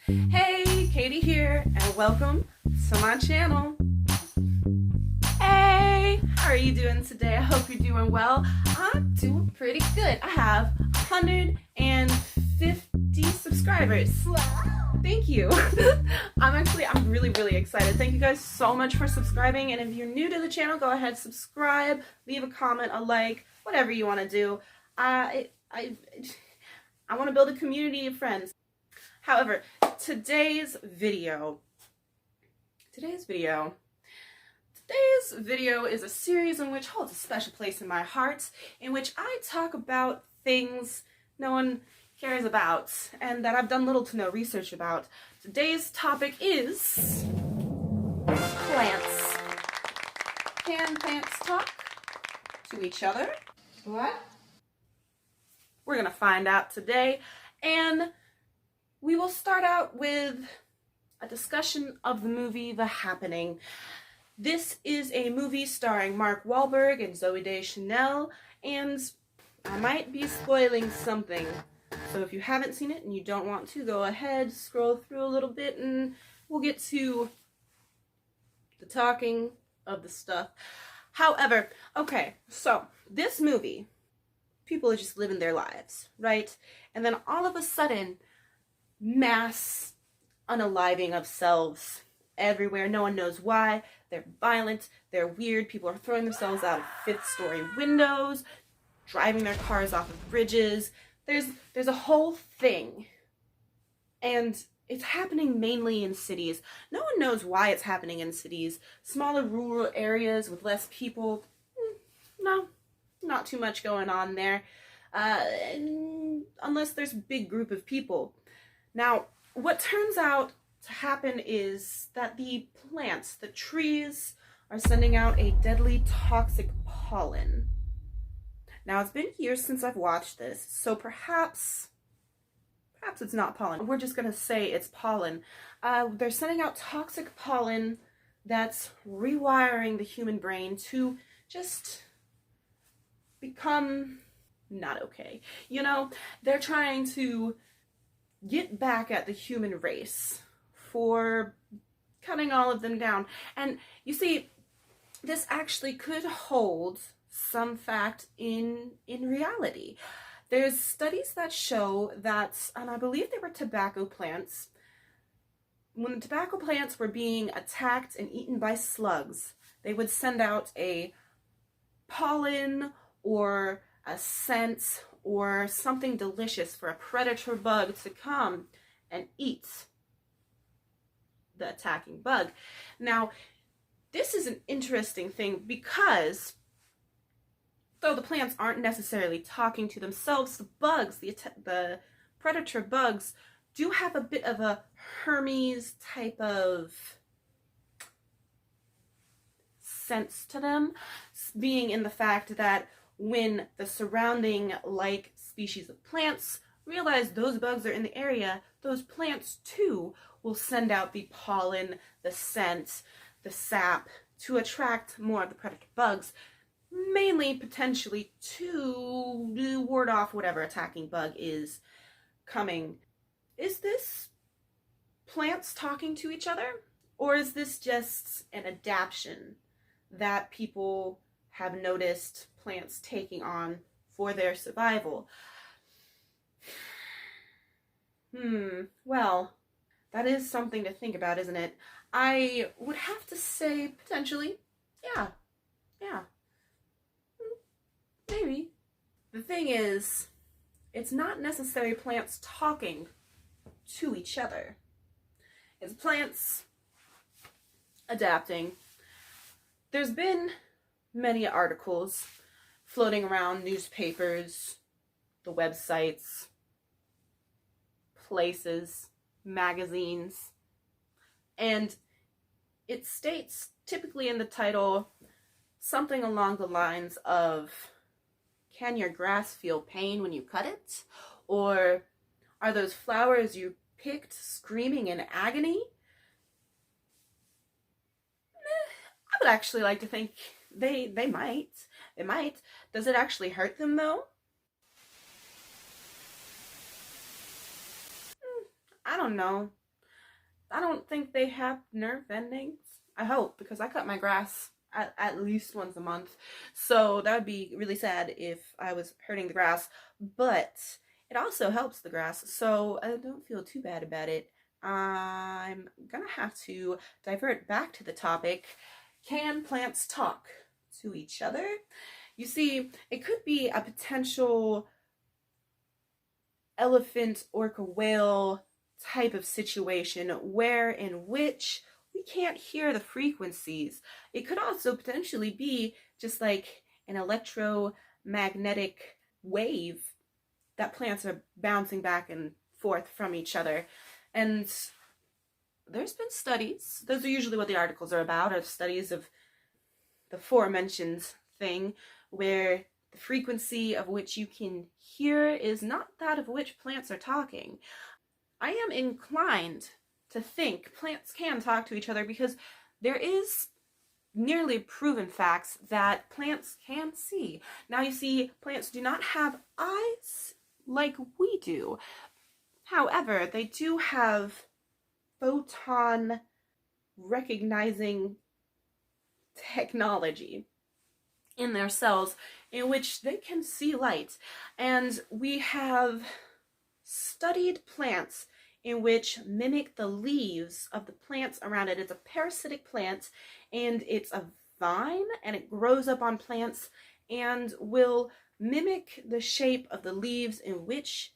Hey, Katie here, and welcome to my channel. Hey, how are you doing today? I hope you're doing well. I'm doing pretty good. I have 150 subscribers. Wow. Thank you. I'm really excited. Thank you guys so much for subscribing, and if you're new to the channel, go ahead, subscribe, leave a comment, a like, whatever you want to do. I want to build a community of friends. However, today's video is a series in which holds a special place in my heart, in which I talk about things no one cares about and that I've done little to no research about. Today's topic is plants. Can plants talk to each other? What? We're gonna find out today, and we will start out with a discussion of the movie The Happening. This is a movie starring Mark Wahlberg and Zooey Deschanel, and I might be spoiling something. So if you haven't seen it and you don't want to, go ahead, scroll through a little bit, and we'll get to the talking of the stuff. However, okay, so this movie, people are just living their lives, right? And then all of a sudden, mass unaliving of selves everywhere. No one knows why. They're violent, they're weird. People are throwing themselves out of fifth-story windows, driving their cars off of bridges. There's a whole thing, and it's happening mainly in cities. No one knows why it's happening in cities. Smaller rural areas with less people, no, not too much going on there, unless there's a big group of people. Now, what turns out to happen is that the plants, the trees, are sending out a deadly toxic pollen. Now, it's been years since I've watched this, so perhaps it's not pollen. We're just going to say it's pollen. They're sending out toxic pollen that's rewiring the human brain to just become not okay. You know, they're trying to get back at the human race for cutting all of them down. And you see, this actually could hold some fact in reality. There's studies that show that, and I believe they were tobacco plants, when the tobacco plants were being attacked and eaten by slugs, they would send out a pollen or a scent or something delicious for a predator bug to come and eat the attacking bug. Now, this is an interesting thing because though the plants aren't necessarily talking to themselves, the bugs, the predator bugs, do have a bit of a Hermes type of sense to them, being in the fact that when the surrounding like species of plants realize those bugs are in the area, those plants too will send out the pollen, the scent, the sap to attract more of the predator bugs, mainly potentially to ward off whatever attacking bug is coming. Is this plants talking to each other, or is this just an adaptation that people have noticed plants taking on for their survival? Well, that is something to think about, isn't it? I would have to say potentially, yeah, maybe. The thing is, it's not necessarily plants talking to each other. It's plants adapting. There's been many articles floating around newspapers, the websites, places, magazines, and it states typically in the title something along the lines of, can your grass feel pain when you cut it? Or are those flowers you picked screaming in agony? I would actually like to think they might. It might. Does it actually hurt them though? I don't know. I don't think they have nerve endings. I hope, because I cut my grass at least once a month. So that would be really sad if I was hurting the grass. But it also helps the grass, so I don't feel too bad about it. I'm gonna have to divert back to the topic. Can plants talk to each other? You see, it could be a potential elephant, orca, whale type of situation where in which we can't hear the frequencies. It could also potentially be just like an electromagnetic wave that plants are bouncing back and forth from each other. And there's been studies, those are usually what the articles are about, are studies of the aforementioned thing, where the frequency of which you can hear is not that of which plants are talking. I am inclined to think plants can talk to each other because there is nearly proven facts that plants can see. Now you see, plants do not have eyes like we do. However, they do have photon recognizing technology in their cells in which they can see light. And we have studied plants in which mimic the leaves of the plants around it. It's a parasitic plant, and it's a vine, and it grows up on plants and will mimic the shape of the leaves in which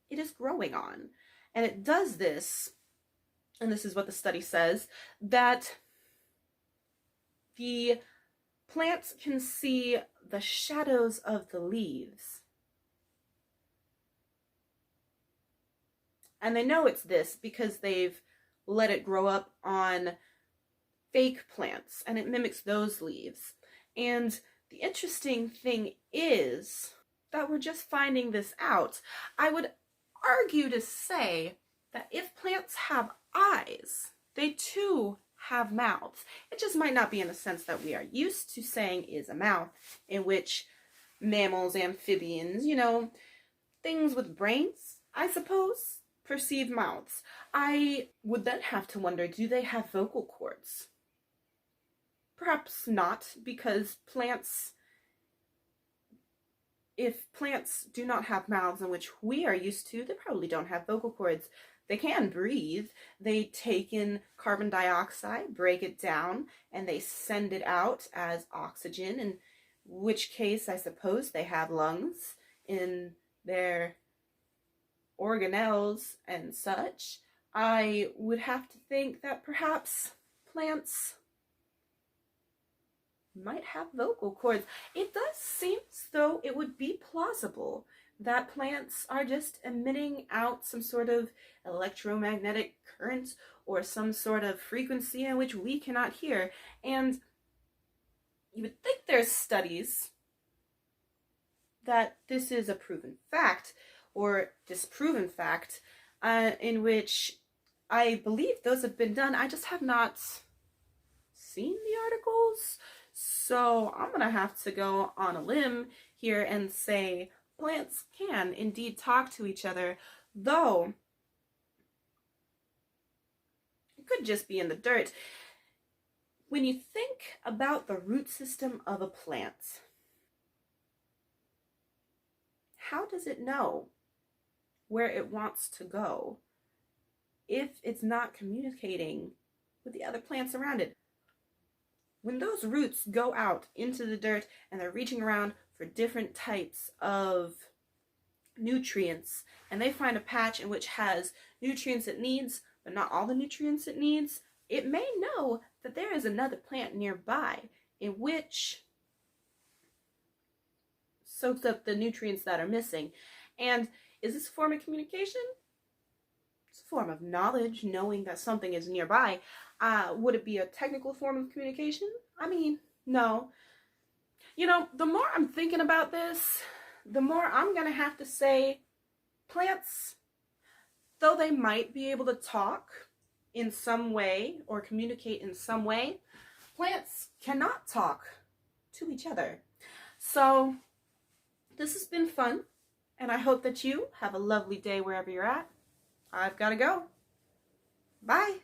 it is growing on. And it does this, and this is what the study says, that the plants can see the shadows of the leaves. And they know it's this because they've let it grow up on fake plants, and it mimics those leaves. And the interesting thing is that we're just finding this out. I would argue to say that if plants have eyes, they too have mouths. It just might not be in the sense that we are used to saying is a mouth, in which mammals, amphibians, things with brains, I suppose, perceive mouths. I would then have to wonder, do they have vocal cords? Perhaps not, because if plants do not have mouths in which we are used to, they probably don't have vocal cords. They can breathe. They take in carbon dioxide, break it down, and they send it out as oxygen, in which case I suppose they have lungs in their organelles and such. I would have to think that perhaps plants might have vocal cords. It does seem as though it would be plausible that plants are just emitting out some sort of electromagnetic current or some sort of frequency in which we cannot hear. And you would think there's studies that this is a proven fact or disproven fact, in which I believe those have been done. I just have not seen the articles. So I'm gonna have to go on a limb here and say plants can indeed talk to each other, though it could just be in the dirt. When you think about the root system of a plant, how does it know where it wants to go if it's not communicating with the other plants around it? When those roots go out into the dirt and they're reaching around for different types of nutrients, and they find a patch in which has nutrients it needs, but not all the nutrients it needs, it may know that there is another plant nearby in which soaks up the nutrients that are missing. And is this a form of communication? It's a form of knowledge, knowing that something is nearby. Would it be a technical form of communication? I mean, no. The more I'm thinking about this, the more I'm going to have to say plants, though they might be able to talk in some way or communicate in some way, plants cannot talk to each other. So this has been fun, and I hope that you have a lovely day wherever you're at. I've got to go. Bye.